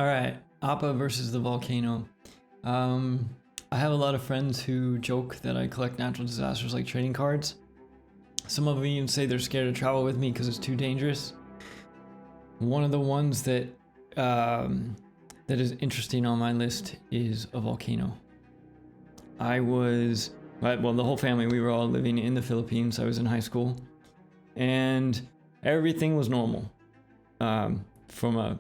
All right, Appa versus the volcano. I have a lot of friends who joke that I collect natural disasters like trading cards. Some of them even say they're scared to travel with me because it's too dangerous. One of the ones that that is interesting on my list is a volcano. Well, the whole family, we were all living in the Philippines. I was in high school, and everything was normal from a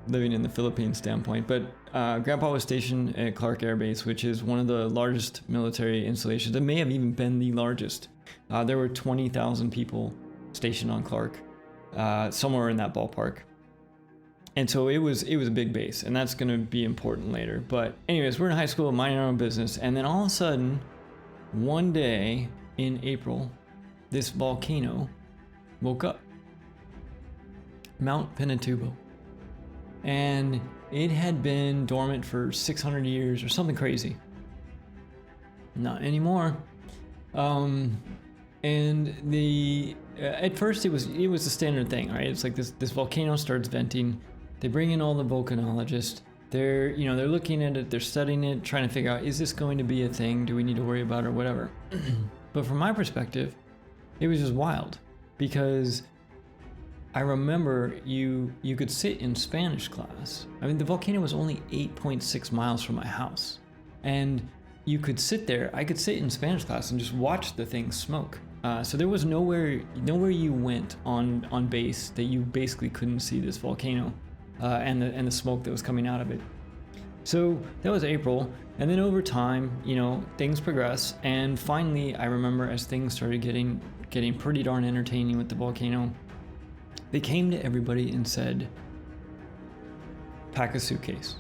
living in the Philippines standpoint. But Grandpa was stationed at Clark Air Base, which is one of the largest military installations. It may have even been the largest. There were 20,000 people stationed on Clark, somewhere in that ballpark. And so it was a big base, and that's going to be important later. But anyways, we're in high school, minding our own business, and then all of a sudden, one day in April, this volcano woke up. Mount Pinatubo. And it had been dormant for 600 years or something crazy. Not anymore. And at first it was the standard thing, right? It's like this volcano starts venting. They bring in all the volcanologists. They're looking at it, they're studying it, trying to figure out, is this going to be a thing? Do we need to worry about it or whatever? But from my perspective, it was just wild, because I remember you could sit in Spanish class. I mean, the volcano was only 8.6 miles from my house, and you could sit there. I could sit in Spanish class and just watch the thing smoke. So there was nowhere you went on base that you basically couldn't see this volcano and the smoke that was coming out of it. So that was April, and then over time, things progress, and finally, I remember as things started getting pretty darn entertaining with the volcano, they came to everybody and said, pack a suitcase.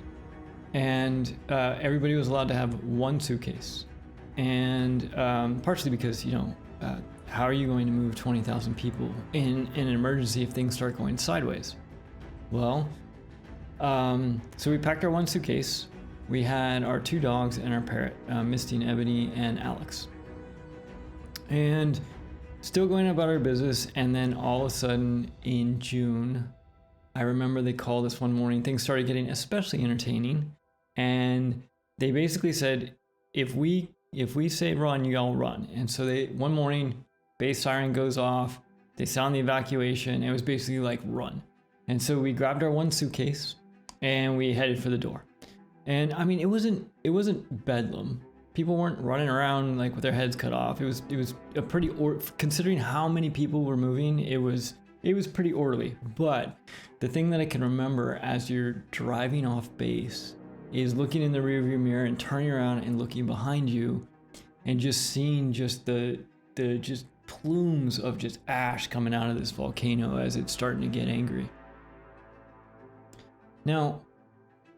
And everybody was allowed to have one suitcase. And partially because, how are you going to move 20,000 people in an emergency if things start going sideways? Well, so we packed our one suitcase. We had our two dogs and our parrot, Misty and Ebony and Alex. And still going about our business, and then all of a sudden in June, I remember they called us one morning. Things started getting especially entertaining, and they basically said, if we say run, you all run. And so one morning, base siren goes off, they sound the evacuation, and it was basically like run. And so we grabbed our one suitcase and we headed for the door. And I mean, it wasn't bedlam. People weren't running around like with their heads cut off. It was a pretty considering how many people were moving, it was pretty orderly. But the thing that I can remember as you're driving off base is looking in the rearview mirror and turning around and looking behind you and just seeing just the just plumes of just ash coming out of this volcano as it's starting to get angry. Now,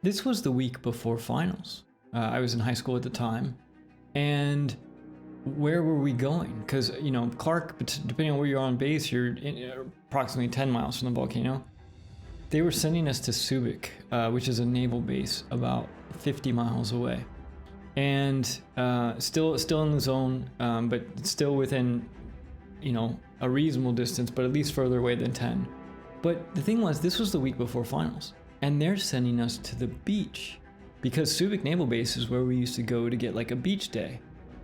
this was the week before finals. I was in high school at the time. And where were we going? Because, Clark, depending on where you're on base, you're approximately 10 miles from the volcano. They were sending us to Subic, which is a naval base about 50 miles away. And still in the zone, but still within, a reasonable distance, but at least further away than 10. But the thing was, this was the week before finals. And they're sending us to the beach, because Subic Naval Base is where we used to go to get like a beach day.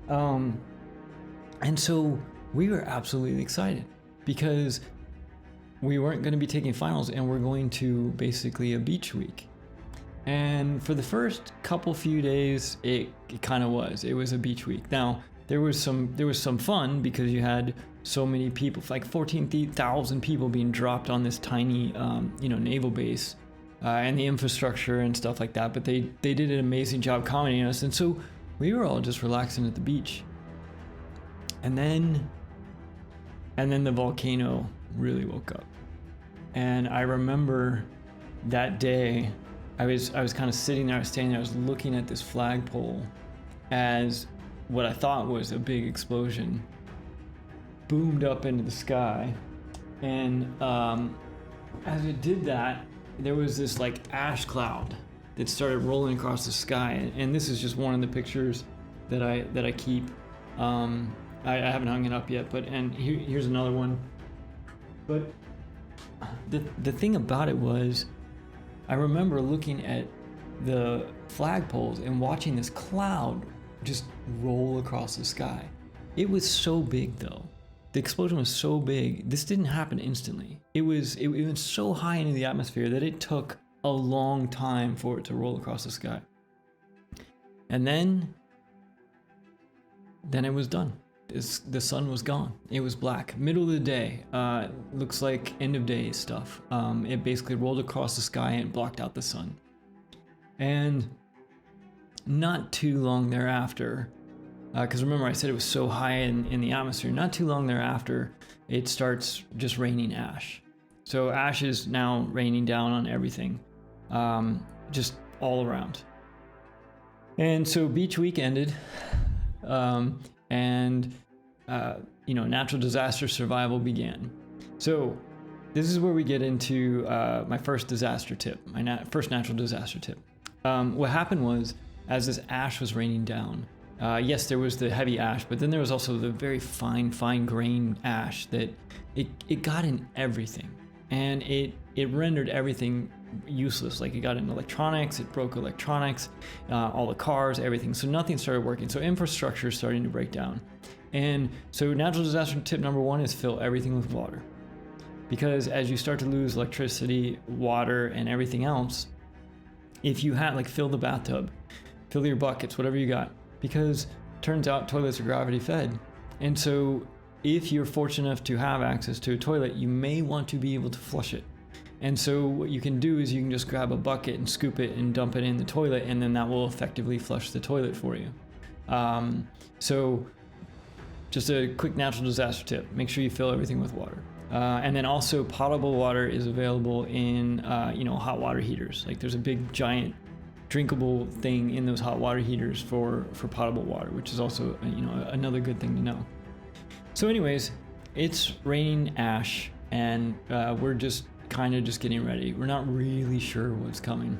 And so we were absolutely excited because we weren't going to be taking finals and we're going to basically a beach week. And for the first few days, it kind of was. It was a beach week. Now, there was some fun because you had so many people, like 14,000 people being dropped on this tiny, naval base. And the infrastructure and stuff like that, but they did an amazing job accommodating us, and so we were all just relaxing at the beach. And then the volcano really woke up. And I remember that day, I was kind of sitting there, I was standing there, I was looking at this flagpole as what I thought was a big explosion boomed up into the sky, and as it did that, there was this like ash cloud that started rolling across the sky, and this is just one of the pictures that I keep. I haven't hung it up yet, but here's another one. But the thing about it was, I remember looking at the flagpoles and watching this cloud just roll across the sky. It was so big though. The explosion was so big. This didn't happen instantly. It was so high into the atmosphere that it took a long time for it to roll across the sky. And then it was done. The sun was gone. It was black. Middle of the day. Looks like end of day stuff. It basically rolled across the sky and blocked out the sun. And not too long thereafter, because remember I said it was so high in the atmosphere, not too long thereafter, it starts just raining ash. So ash is now raining down on everything, just all around. And so beach week ended, and natural disaster survival began. So this is where we get into my first disaster tip, first natural disaster tip. What happened was, as this ash was raining down, yes, there was the heavy ash, but then there was also the very fine grained ash that it got in everything, and it rendered everything useless. Like, it got in electronics, it broke electronics, all the cars, everything. So nothing started working. So infrastructure is starting to break down. And so natural disaster tip number 1 is fill everything with water. Because as you start to lose electricity, water, and everything else, if you had, like, fill the bathtub, fill your buckets, whatever you got, because turns out toilets are gravity fed. And so if you're fortunate enough to have access to a toilet, you may want to be able to flush it. And so what you can do is you can just grab a bucket and scoop it and dump it in the toilet, and then that will effectively flush the toilet for you. So just a quick natural disaster tip: make sure you fill everything with water. And then also potable water is available in hot water heaters. Like, there's a big giant drinkable thing in those hot water heaters for potable water, which is also another good thing to know. So anyways, it's raining ash, and we're just kind of just getting ready. We're not really sure what's coming.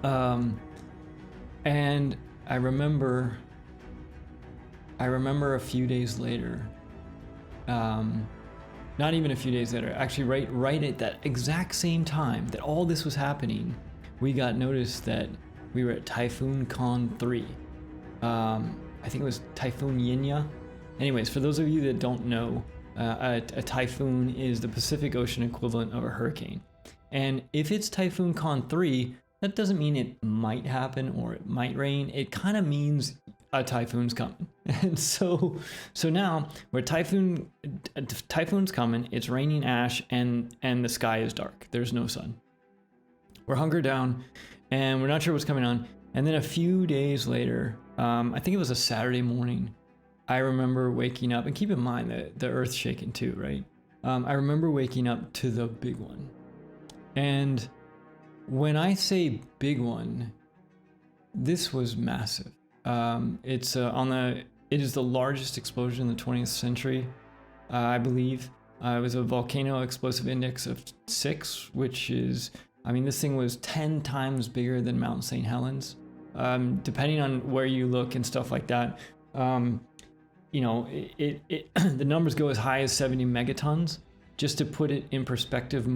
And I remember a few days later, not even a few days later, actually right at that exact same time that all this was happening, we got notice that we were at Typhoon Con 3. I think it was Typhoon Yinya. Anyways, for those of you that don't know, a typhoon is the Pacific Ocean equivalent of a hurricane. And if it's Typhoon Con 3, that doesn't mean it might happen or it might rain. It kind of means a typhoon's coming. And so now we're typhoon's coming, it's raining ash, and the sky is dark. There's no sun. We're hunkered down and we're not sure what's coming on. And then a few days later, I think it was a Saturday morning, I remember waking up, and keep in mind that the earth's shaking too, right? I remember waking up to the big one. And when I say big one, this was massive. It is the largest explosion in the 20th century, I believe. It was a volcano explosive index of 6, which is, this thing was 10 times bigger than Mount St. Helens. Depending on where you look and stuff like that, the numbers go as high as 70 megatons. Just to put it in perspective,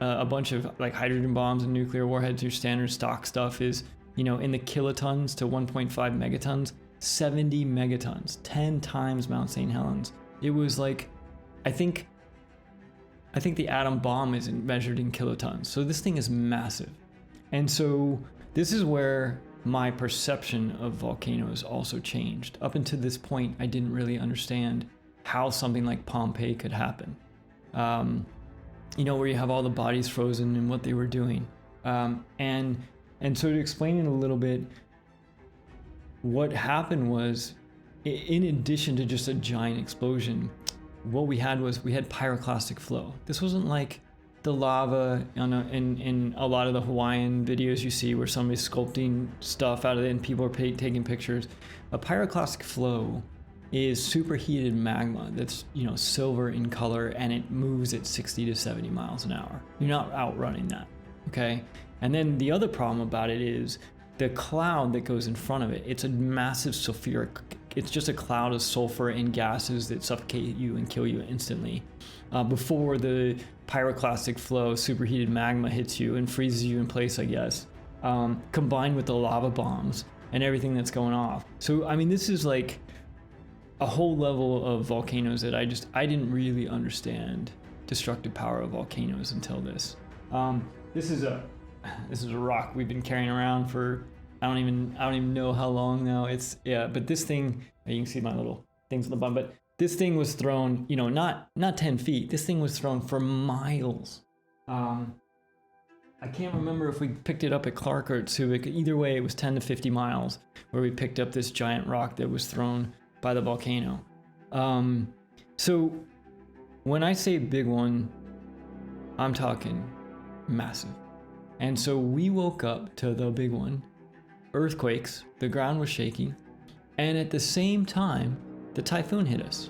a bunch of like hydrogen bombs and nuclear warheads, your standard stock stuff is, in the kilotons to 1.5 megatons. 70 megatons, 10 times Mount St. Helens. It was like, I think the atom bomb is measured in kilotons. So this thing is massive. And so this is where my perception of volcanoes also changed. Up until this point, I didn't really understand how something like Pompeii could happen. Where you have all the bodies frozen and what they were doing. And so to explain it a little bit, what happened was, in addition to just a giant explosion, what we had pyroclastic flow. This wasn't like the lava in a lot of the Hawaiian videos you see where somebody's sculpting stuff out of it and people are taking pictures. A pyroclastic flow is superheated magma that's silver in color, and it moves at 60 to 70 miles an hour. You're not outrunning that, okay? And then the other problem about it is the cloud that goes in front of it. It's a massive sulfuric it's just a cloud of sulfur and gases that suffocate you and kill you instantly. Before the pyroclastic flow, superheated magma hits you and freezes you in place, I guess. Combined with the lava bombs and everything that's going off. So, I mean, this is like a whole level of volcanoes that I didn't really understand destructive power of volcanoes until this. This is a rock we've been carrying around for I don't even know how long now. But this thing, you can see my little things on the bottom, but this thing was thrown, you know, not 10 feet. This thing was thrown for miles. I can't remember if we picked it up at Clark or at Subic. Either way, it was 10 to 50 miles where we picked up this giant rock that was thrown by the volcano. So when I say big one, I'm talking massive. And so we woke up to the big one, earthquakes, the ground was shaking, and at the same time, the typhoon hit us.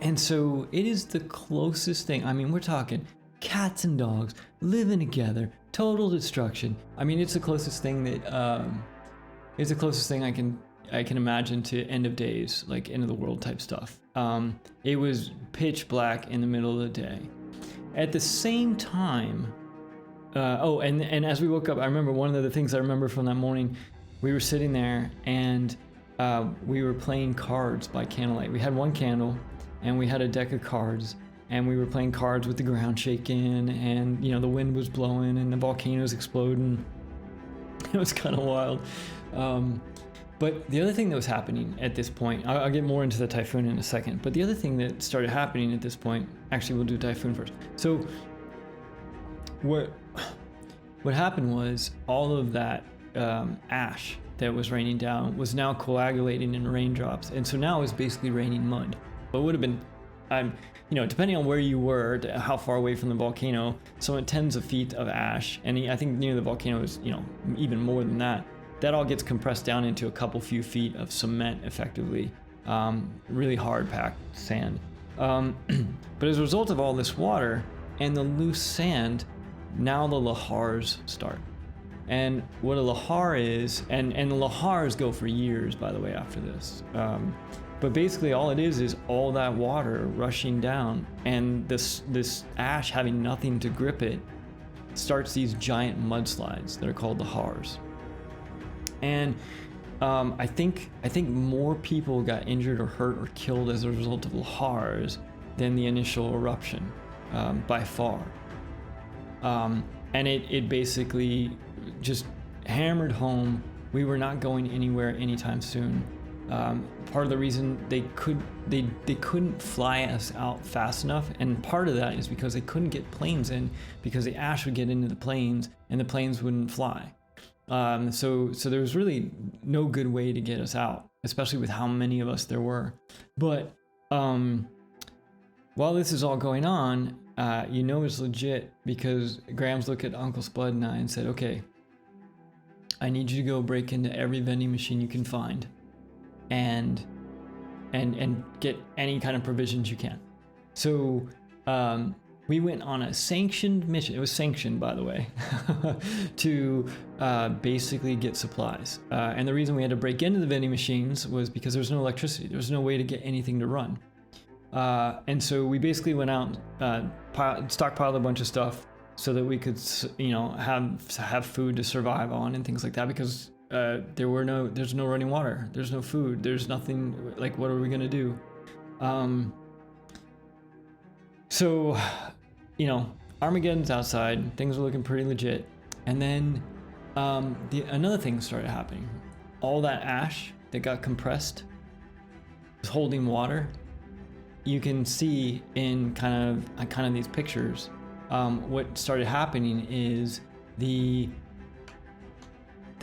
And so it is the closest thing. I mean, we're talking cats and dogs living together, total destruction. I mean, it's the closest thing that it's the closest thing I can imagine to end of days, like end of the world type stuff. It was pitch black in the middle of the day. At the same time, and as we woke up, I remember one of the things I remember from that morning, we were sitting there and we were playing cards by candlelight. We had one candle and we had a deck of cards and we were playing cards with the ground shaking and, you know, the wind was blowing and the volcanoes exploding. It was kind of wild. But the other thing that was happening at this point, I'll get more into the typhoon in a second, but the other thing that started happening at this point, actually we'll do typhoon first. So what happened was all of that ash that was raining down was now coagulating in raindrops, and so now it's basically raining mud. But it would have been, you know, depending on where you were, how far away from the volcano, so tens of feet of ash, and I think near the volcano is, you know, even more than that. That all gets compressed down into a few feet of cement, effectively, really hard packed sand. But as a result of all this water and the loose sand, now the lahars start. And what a lahar is, and the lahars go for years, by the way, after this. But basically all it is all that water rushing down, and this ash having nothing to grip it starts these giant mudslides that are called lahars. And I think more people got injured or hurt or killed as a result of lahars than the initial eruption, by far. And it basically just hammered home we were not going anywhere anytime soon. Part of the reason they couldn't fly us out fast enough, and part of that is because they couldn't get planes in, because the ash would get into the planes and the planes wouldn't fly. So there was really no good way to get us out, especially with how many of us there were. But while this is all going on, you know it's legit, because Graham's looked at Uncle Spud and I and said, okay, I need you to go break into every vending machine you can find and get any kind of provisions you can. So we went on a sanctioned mission. It was sanctioned, by the way, to basically get supplies. And the reason we had to break into the vending machines was because there was no electricity. There was no way to get anything to run. And so we basically went out, stockpiled a bunch of stuff so that we could, you know, have food to survive on and things like that, because there's no running water, there's no food, there's nothing. Like, what are we gonna do? So, you know, Armageddon's outside, things are looking pretty legit, and then another thing started happening. All that ash that got compressed was holding water. You can see in kind of these pictures, what started happening is the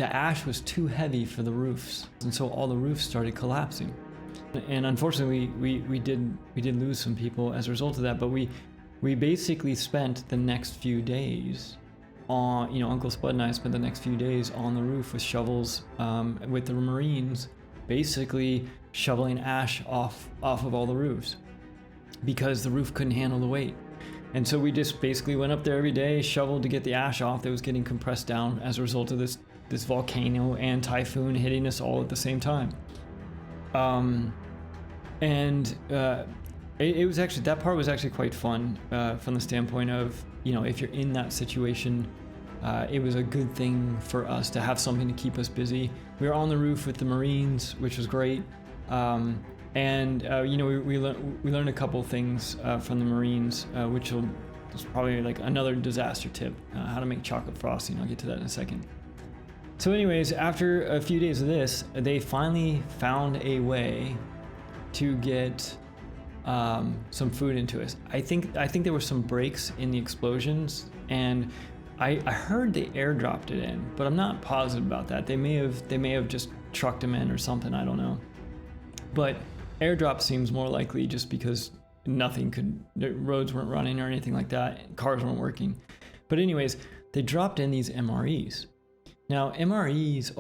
ash was too heavy for the roofs, and so all the roofs started collapsing. And unfortunately, we did lose some people as a result of that. But we basically spent the next few days on, you know, Uncle Spud and I spent the next few days on the roof with shovels, with the Marines, basically shoveling ash off of all the roofs, because the roof couldn't handle the weight. And so we just basically went up there every day, shoveled to get the ash off that was getting compressed down as a result of this volcano and typhoon hitting us all at the same time. And it was actually, that part was actually quite fun from the standpoint of, you know, if you're in that situation, it was a good thing for us to have something to keep us busy. We were on the roof with the Marines, which was great. And you know, we learned a couple things from the Marines, which is probably like another disaster tip, how to make chocolate frosting. I'll get to that in a second. So anyways, after a few days of this, they finally found a way to get some food into us. I think there were some breaks in the explosions, and I heard they airdropped it in, but I'm not positive about that. They may have just trucked them in or something, I don't know. But airdrop seems more likely, just because the roads weren't running or anything like that, cars weren't working. But anyways, they dropped in these MREs. Now MREs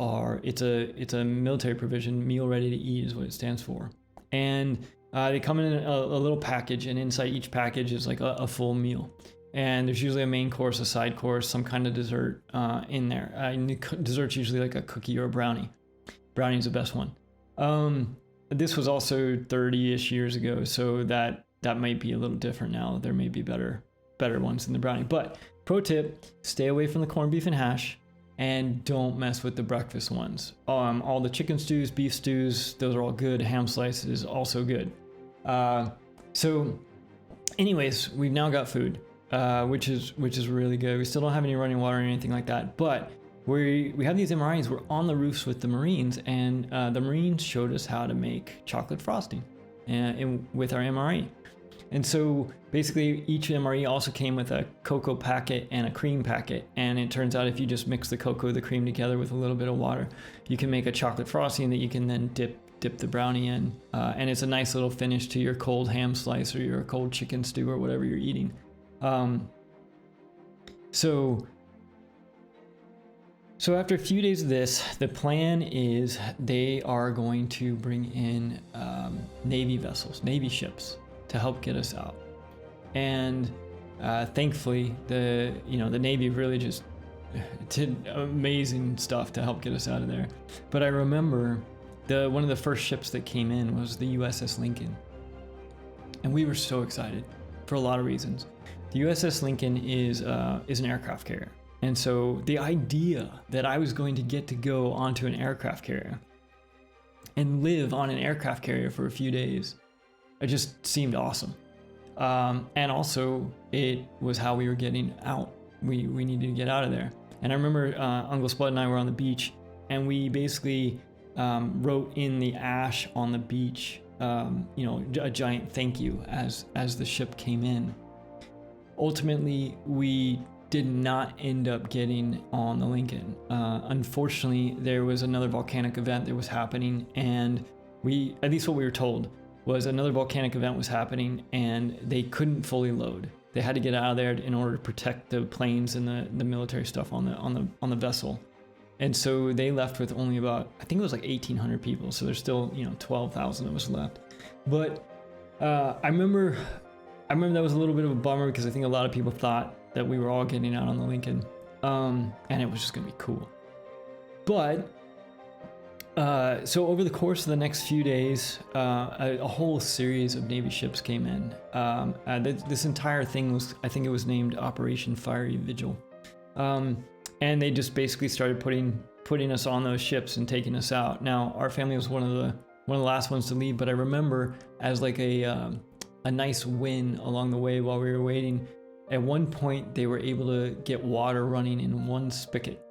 it's a military provision, meal ready to eat is what it stands for. And they come in a little package, and inside each package is like a full meal. And there's usually a main course, a side course, some kind of dessert in there. And the dessert's usually like a cookie or a brownie. Brownie's the best one. This was also 30-ish years ago, so that might be a little different now. There may be better ones than the brownie. But pro tip, stay away from the corned beef and hash, and don't mess with the breakfast ones. All the chicken stews, beef stews, those are all good. Ham slices, also good. So anyways, we've now got food, which is really good. We still don't have any running water or anything like that, but we have these MREs. We're on the roofs with the Marines, and the Marines showed us how to make chocolate frosting with our MRE. And so basically each MRE also came with a cocoa packet and a cream packet. And it turns out if you just mix the cocoa, the cream together with a little bit of water, you can make a chocolate frosting that you can then dip the brownie in. And it's a nice little finish to your cold ham slice or your cold chicken stew or whatever you're eating. So after a few days of this, the plan is they are going to bring in Navy vessels, Navy ships, to help get us out. And thankfully, the Navy really just did amazing stuff to help get us out of there. But I remember one of the first ships that came in was the USS Lincoln, and we were so excited for a lot of reasons. The USS Lincoln is an aircraft carrier. And so the idea that I was going to get to go onto an aircraft carrier and live on an aircraft carrier for a few days, it just seemed awesome. And also it was how we were getting out. We needed to get out of there. And I remember Uncle Spud and I were on the beach, and we basically wrote in the ash on the beach, a giant thank you as the ship came in. Ultimately, we did not end up getting on the Lincoln. Unfortunately, there was another volcanic event that was happening, and at least what we were told, was another volcanic event was happening, and they couldn't fully load. They had to get out of there in order to protect the planes and the military stuff on the vessel. And so they left with only about, I think it was like 1,800 people. So there's still 12,000 of us left. But I remember that was a little bit of a bummer, because I think a lot of people thought that we were all getting out on the Lincoln, and it was just gonna be cool. But so over the course of the next few days, a whole series of Navy ships came in. This entire thing I think it was named Operation Fiery Vigil, and they just basically started putting us on those ships and taking us out. Now our family was one of the last ones to leave, but I remember as like a nice win along the way while we were waiting. At one point, they were able to get water running in one spigot.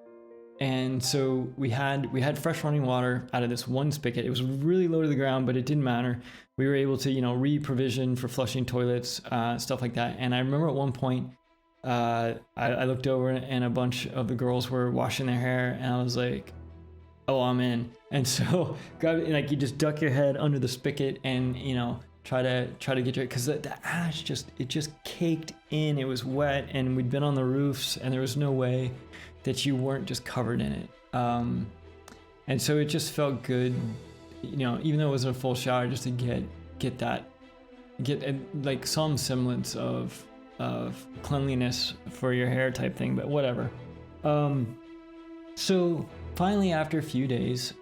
And so we had fresh running water out of this one spigot. It was really low to the ground, but it didn't matter. We were able to, re-provision for flushing toilets, stuff like that. And I remember at one point, I looked over and a bunch of the girls were washing their hair, and I was like, oh, I'm in. And so you just duck your head under the spigot and, try to get your, because the ash just caked in. It was wet, and we'd been on the roofs, and there was no way that you weren't just covered in it. And so it just felt good, even though it wasn't a full shower, just to get like some semblance of cleanliness for your hair type thing, but whatever. So finally, after a few days,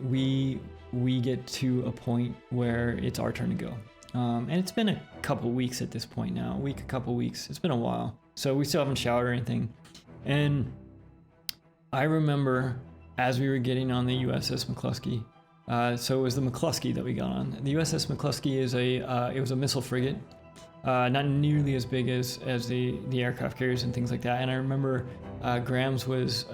we we get to a point where it's our turn to go. And it's been a couple weeks at this point now, a couple weeks. It's been a while. So we still haven't showered or anything. And I remember as we were getting on the USS McCluskey, so it was the McCluskey that we got on. The USS McCluskey is it was a missile frigate, not nearly as big as the aircraft carriers and things like that. And I remember Grams was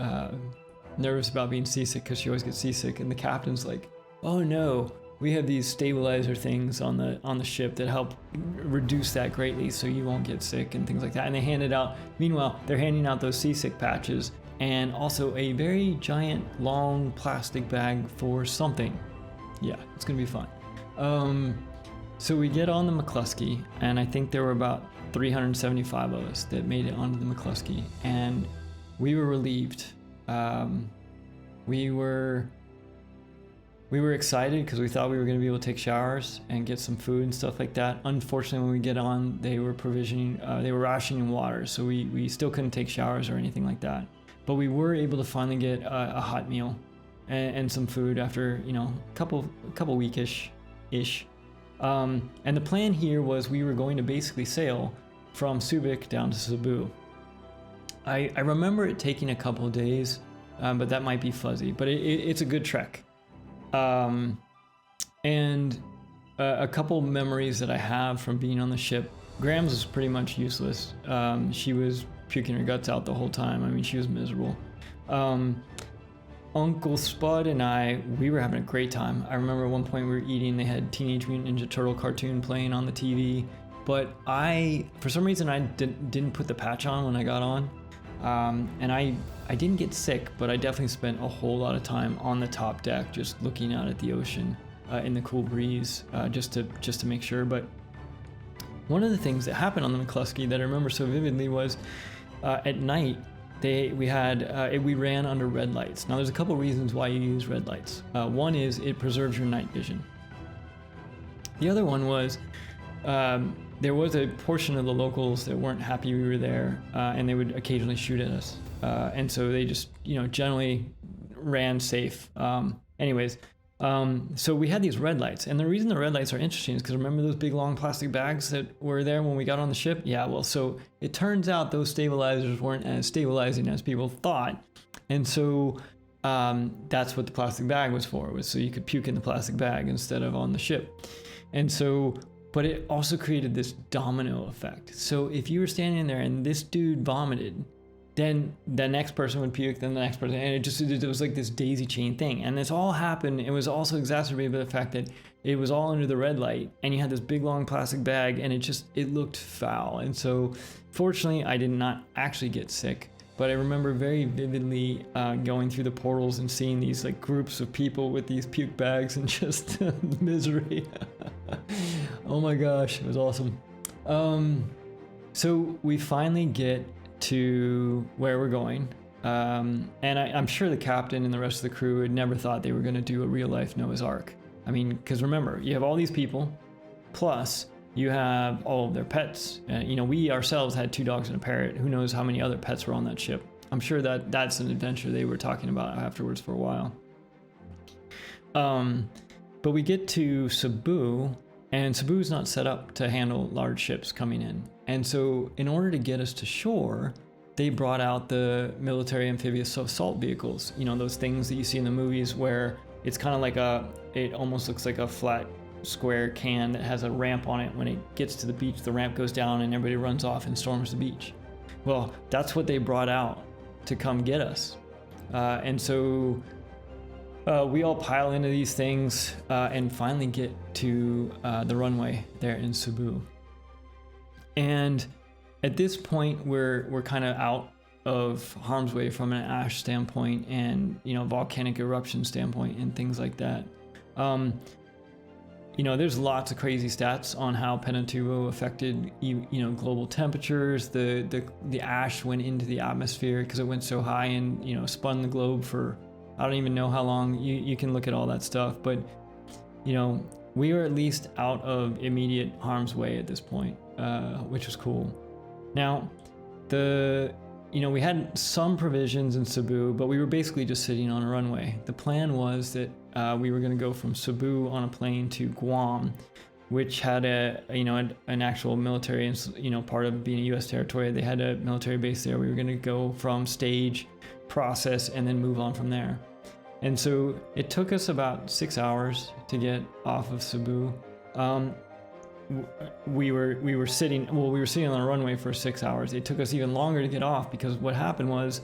nervous about being seasick because she always gets seasick, and the captain's like, "Oh no, we have these stabilizer things on the ship that help reduce that greatly, so you won't get sick," and things like that. And they handed out. Meanwhile, they're handing out those seasick patches and also a very giant, long plastic bag for something. Yeah, it's gonna be fun. So we get on the McCluskey, and I think there were about 375 of us that made it onto the McCluskey, and we were relieved. We were excited because we thought we were going to be able to take showers and get some food and stuff like that. Unfortunately, when we get on, they were rationing water, so we still couldn't take showers or anything like that. But we were able to finally get a hot meal and some food after, a couple weekish ish. And the plan here was we were going to basically sail from Subic down to Cebu. I remember it taking a couple of days, but that might be fuzzy. But it's a good trek. And a couple memories that I have from being on the ship. Grams was pretty much useless. She was puking her guts out the whole time. I mean, she was miserable. Uncle Spud and we were having a great time. I remember at one point we were eating, they had Teenage Mutant Ninja Turtle cartoon playing on the TV, but for some reason I didn't put the patch on when I got on. And I didn't get sick, but I definitely spent a whole lot of time on the top deck just looking out at the ocean in the cool breeze, just to make sure. But one of the things that happened on the McCluskey that I remember so vividly was at night we ran under red lights. Now there's a couple reasons why you use red lights. One is it preserves your night vision. The other one was there was a portion of the locals that weren't happy we were there, and they would occasionally shoot at us. And so they just, generally ran safe. So we had these red lights, and the reason the red lights are interesting is because remember those big long plastic bags that were there when we got on the ship? Yeah, well, so it turns out those stabilizers weren't as stabilizing as people thought. And so that's what the plastic bag was for, was so you could puke in the plastic bag instead of on the ship. And so, but it also created this domino effect. So if you were standing there and this dude vomited, then the next person would puke, then the next person, and it was like this daisy chain thing. And this all happened, it was also exacerbated by the fact that it was all under the red light, and you had this big long plastic bag, and it looked foul. And so fortunately I did not actually get sick, but I remember very vividly going through the portals and seeing these like groups of people with these puke bags and just misery. Oh my gosh, it was awesome. So we finally get to where we're going, and I'm sure the captain and the rest of the crew had never thought they were going to do a real life Noah's Ark. I mean, because remember, you have all these people, plus you have all of their pets. We ourselves had 2 dogs and a parrot. Who knows how many other pets were on that ship? I'm sure that's an adventure they were talking about afterwards for a while. But we get to Cebu, and Cebu's not set up to handle large ships coming in. And so in order to get us to shore, they brought out the military amphibious assault vehicles. Those things that you see in the movies where it's kind of like it almost looks like a flat square can that has a ramp on it. When it gets to the beach, the ramp goes down and everybody runs off and storms the beach. Well, that's what they brought out to come get us. And so we all pile into these things and finally get to the runway there in Cebu. And at this point, we're kind of out of harm's way from an ash standpoint and volcanic eruption standpoint and things like that. There's lots of crazy stats on how Pinatubo affected global temperatures. The ash went into the atmosphere because it went so high and spun the globe for I don't even know how long. You can look at all that stuff, but we were at least out of immediate harm's way at this point, which was cool. Now, we had some provisions in Cebu, but we were basically just sitting on a runway. The plan was that we were going to go from Cebu on a plane to Guam, which had an actual military, part of being a U.S. territory. They had a military base there. We were going to go from stage, process, and then move on from there. And so it took us about 6 hours to get off of Cebu. We were sitting on the runway for 6 hours. It took us even longer to get off because what happened was,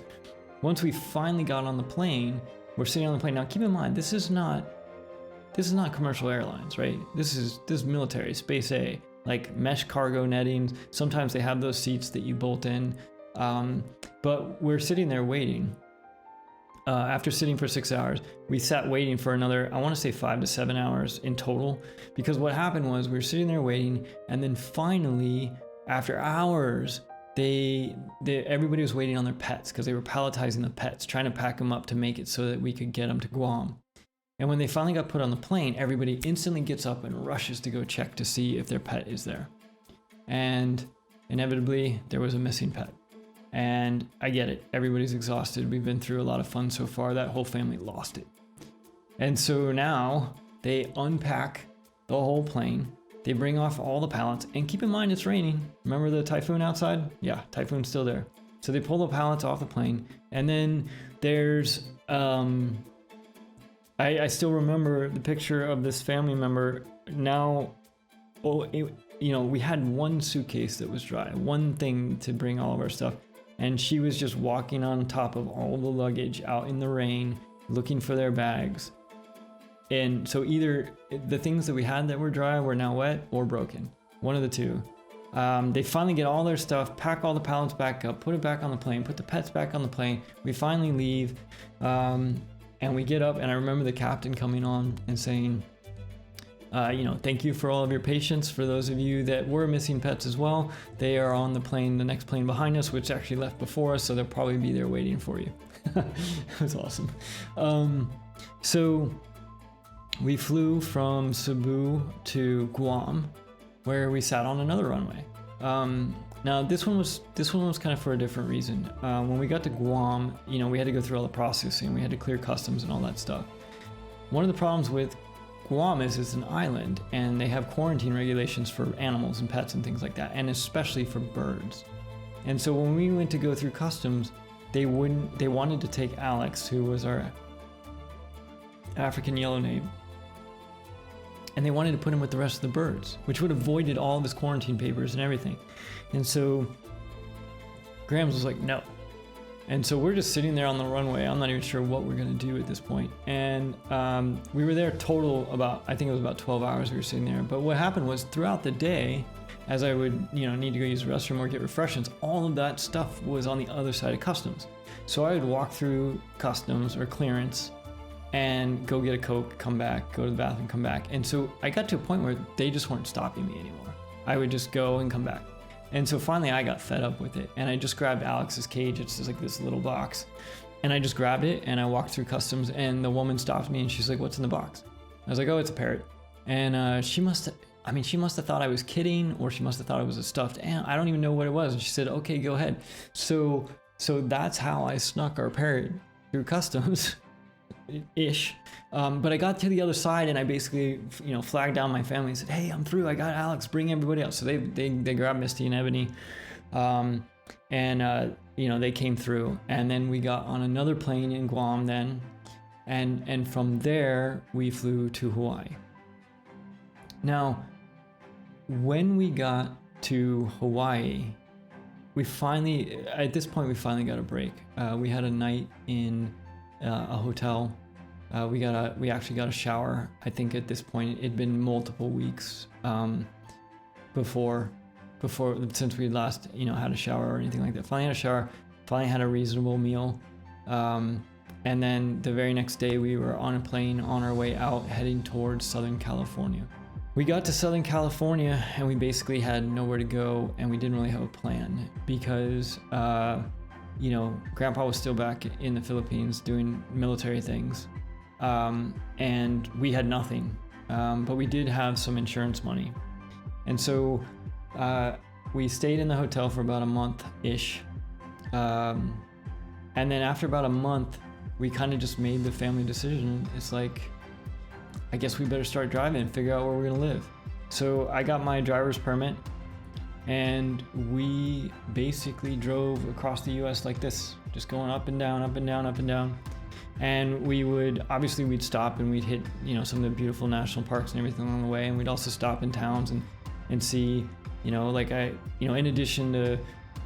once we finally got on the plane, we're sitting on the plane. Now keep in mind, this is not commercial airlines, right? This is military, Space A, like mesh cargo netting. Sometimes they have those seats that you bolt in, but we're sitting there waiting. After sitting for 6 hours, we sat waiting for another, I want to say 5 to 7 hours in total, because what happened was we were sitting there waiting, and then finally, after hours, everybody was waiting on their pets because they were palletizing the pets, trying to pack them up to make it so that we could get them to Guam. And when they finally got put on the plane, everybody instantly gets up and rushes to go check to see if their pet is there. And inevitably, there was a missing pet. And I get it. Everybody's exhausted. We've been through a lot of fun so far. That whole family lost it. And so now they unpack the whole plane. They bring off all the pallets. And keep in mind, it's raining. Remember the typhoon outside? Yeah, typhoon's still there. So they pull the pallets off the plane. And then there's... I still remember the picture of this family member. Now, we had one suitcase that was dry. One thing to bring all of our stuff. And she was just walking on top of all the luggage out in the rain, looking for their bags. And so either the things that we had that were dry were now wet or broken. One of the two. They finally get all their stuff, pack all the pallets back up, put it back on the plane, put the pets back on the plane. We finally leave. And we get up, and I remember the captain coming on and saying, thank you for all of your patience. For those of you that were missing pets as well, they are on the plane, the next plane behind us, which actually left before us, so they'll probably be there waiting for you. It was awesome. So we flew from Cebu to Guam, where we sat on another runway. Now this one was kind of for a different reason. When we got to Guam, we had to go through all the processing. We had to clear customs and all that stuff. One of the problems with Guam is it's an island, and they have quarantine regulations for animals and pets and things like that, and especially for birds. And so when we went to go through customs, they wanted to take Alex, who was our African yellow name, and they wanted to put him with the rest of the birds, which would have voided all of his quarantine papers and everything. And so Grams was like, no. And so we're just sitting there on the runway. I'm not even sure what we're going to do at this point. And we were there total I think it was about 12 hours we were sitting there. But what happened was throughout the day, as I would, need to go use the restroom or get refreshments, all of that stuff was on the other side of customs. So I would walk through customs or clearance and go get a Coke, come back, go to the bathroom, come back. And so I got to a point where they just weren't stopping me anymore. I would just go and come back. And so finally I got fed up with it, and I just grabbed Alex's cage. It's just like this little box. And I just grabbed it and I walked through customs, and the woman stopped me and she's like, "What's in the box?" I was like, "Oh, it's a parrot." And she must have thought I was kidding, or she must have thought it was a stuffed ant. I don't even know what it was. And she said, "Okay, go ahead." So that's how I snuck our parrot through customs. Ish. But I got to the other side, and I basically, flagged down my family and said, "Hey, I'm through. I got Alex. Bring everybody else." So they grabbed Misty and Ebony, and they came through, and then we got on another plane in Guam then, and from there we flew to Hawaii. Now, when we got to Hawaii, at this point we finally got a break. We had a night in a hotel. We actually got a shower. I think at this point it'd been multiple weeks before since we last had a shower or anything like that. Finally had a shower. Finally had a reasonable meal. And then the very next day we were on a plane on our way out, heading towards Southern California. We got to Southern California and we basically had nowhere to go, and we didn't really have a plan because Grandpa was still back in the Philippines doing military things, and we had nothing, but we did have some insurance money. And so we stayed in the hotel for about a month-ish, And then after about a month, we kind of just made the family decision. It's like, I guess we better start driving and figure out where we're gonna live. So I got my driver's permit, and we basically drove across the US like this, just going up and down, up and down, up and down. And we'd stop and we'd hit, some of the beautiful national parks and everything along the way. And we'd also stop in towns and see, in addition to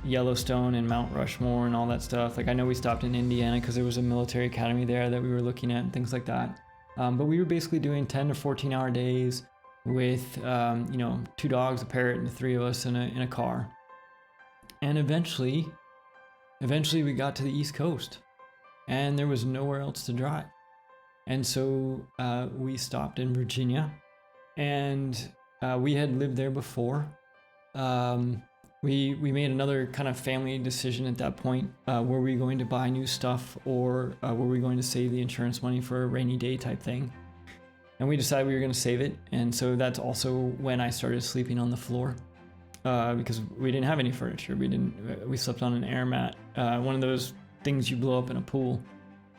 Yellowstone and Mount Rushmore and all that stuff. Like, I know we stopped in Indiana because there was a military academy there that we were looking at and things like that. But we were basically doing 10 to 14 hour days with, 2 dogs, a parrot, and the 3 of us in a car. And eventually we got to the East Coast, and there was nowhere else to drive. And so we stopped in Virginia, and we had lived there before. We made another kind of family decision at that point. Were we going to buy new stuff, or were we going to save the insurance money for a rainy day type thing? And we decided we were going to save it. And so that's also when I started sleeping on the floor, because we didn't have any furniture. We slept on an air mat, one of those things you blow up in a pool.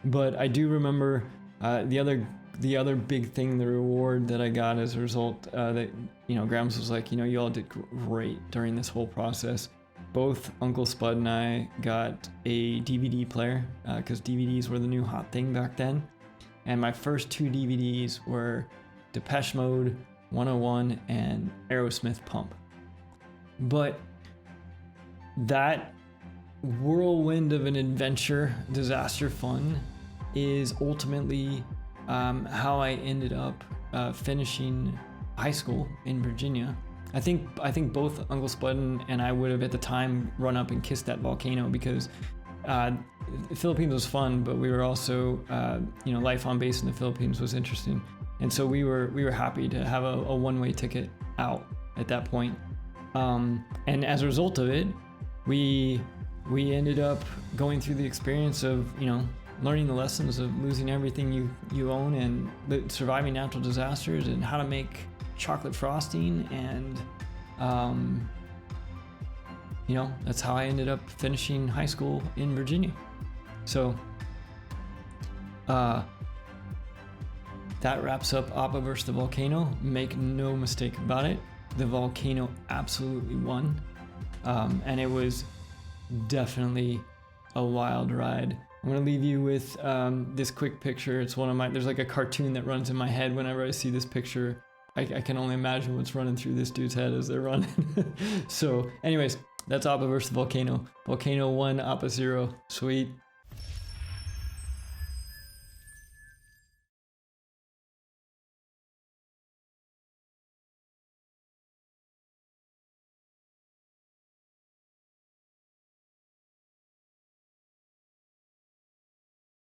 But I do remember the other big thing, the reward that I got as a result, that Grams was like, you all did great during this whole process. Both Uncle Spud and I got a DVD player, because DVDs were the new hot thing back then. And my first 2 DVDs were Depeche Mode 101 and Aerosmith Pump. But that whirlwind of an adventure, disaster fun, is ultimately how I ended up finishing high school in Virginia. I think both Uncle Spud and I would have at the time run up and kissed that volcano, because the Philippines was fun, but we were also life on base in the Philippines was interesting, and so we were happy to have a one-way ticket out at that point. And as a result of it, we ended up going through the experience of learning the lessons of losing everything you own, and surviving natural disasters, and how to make chocolate frosting, and that's how I ended up finishing high school in Virginia. So that wraps up Appa versus the volcano. Make no mistake about it, the volcano absolutely won, and it was definitely a wild ride. I'm gonna leave you with this quick picture. It's one of there's like a cartoon that runs in my head whenever I see this picture. I can only imagine what's running through this dude's head as they're running. So anyways, that's Appa versus the volcano. Volcano 1, Appa 0. Sweet.